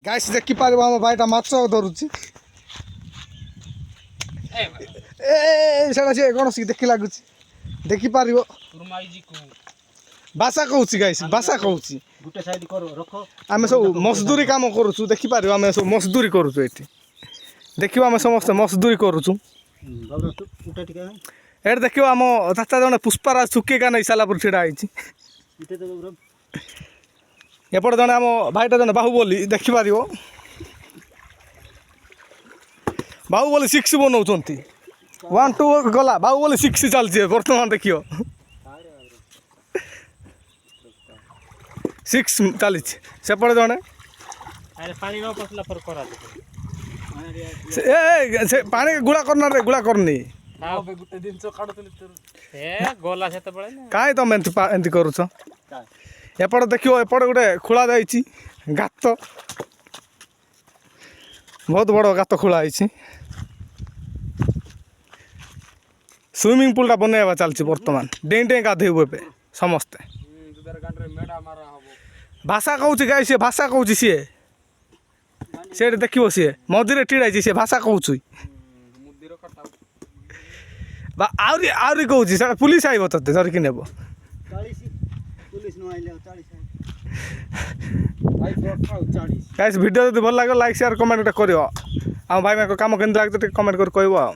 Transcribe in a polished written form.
Guys ଦେଖିପାରିବ ଆମ ଭାଇଟା ମାଛ ଧରୁଛି। ସେଟା ସିଏ କ'ଣ ଦେଖି ଲାଗୁଛି ଦେଖିପାରିବ। ଭାଷା କହୁଛି ଗାଇସ୍ ଭାଷା କହୁଛି। ଆମେ ସବୁ ମଜଦୁରୀ କାମ କରୁଛୁ ଦେଖିପାରିବ। ଆମେ ସବୁ ମଜଦୁରୀ କରୁଛୁ ଏଠି ଦେଖିବ ଆମେ ସମସ୍ତେ ମଜଦୁରୀ କରୁଛୁ। ଏଠି ଦେଖିବ ଆମ ଚାଚା ଜଣେ ପୁଷ୍ପାରାଜ ଶୁକେଇକା ନେଇ ସାରିଲା ପରେ ଛିଡ଼ା ହେଇଛି। ଏପଟେ ଜଣେ ଆମ ଭାଇଟା ଜଣେ ବାହୁବଲି ଦେଖିପାରିବ। ବାହୁବଲି 6 ବନଉଛନ୍ତି। 1 2 ଗଲା ବାହୁବଲି 6 ଚାଲିଛି ବର୍ତ୍ତମାନ ଦେଖିବ 6 ଚାଲିଛି। ସେପଟେ ଜଣେ ସେ ପାଣି ଗୁଳା କରନାରେ ଗୁଳା କରନି କାହିଁ ତମେ ଏମିତି କରୁଛ। ଏପଟେ ଦେଖିବ ଏପଟେ ଗୋଟେ ଖୋଳା ଯାଇଛି ଗାତ ବହୁତ ବଡ଼ ଗାତ ଖୋଳା ହେଇଛି। ସୁଇମିଂ ପୁଲ୍ଟା ବନେଇବା ଚାଲିଛି ବର୍ତ୍ତମାନ। ଡେଇଁ ଡେଇଁ ଗାଧେଇବୁ ଏବେ ସମସ୍ତେ। ଭାଷା କହୁଛି ଗାଈ ସିଏ ଭାଷା କହୁଛି ସିଏ ସେଠି ଦେଖିବ ସିଏ ମଝିରେ ଠିଡ଼ା ହେଇଛି ସିଏ ଭାଷା କହୁଛି। ଆହୁରି ଆହୁରି କହୁଛି ସେଟା ପୁଲିସ ଆଇବ ତତେ ଧରିକି ନେବ। ଗାଇସ୍ ଭିଡ଼ିଓ ଯଦି ଭଲ ଲାଗିବ ଲାଇକ୍ ସେୟାର କମେଣ୍ଟ ଗୋଟେ କରିବ। ଆମ ଭାଇମାନଙ୍କ କାମ କେମିତି ଲାଗୁଛି ଟିକେ କମେଣ୍ଟ କରି କହିବ ଆଉ।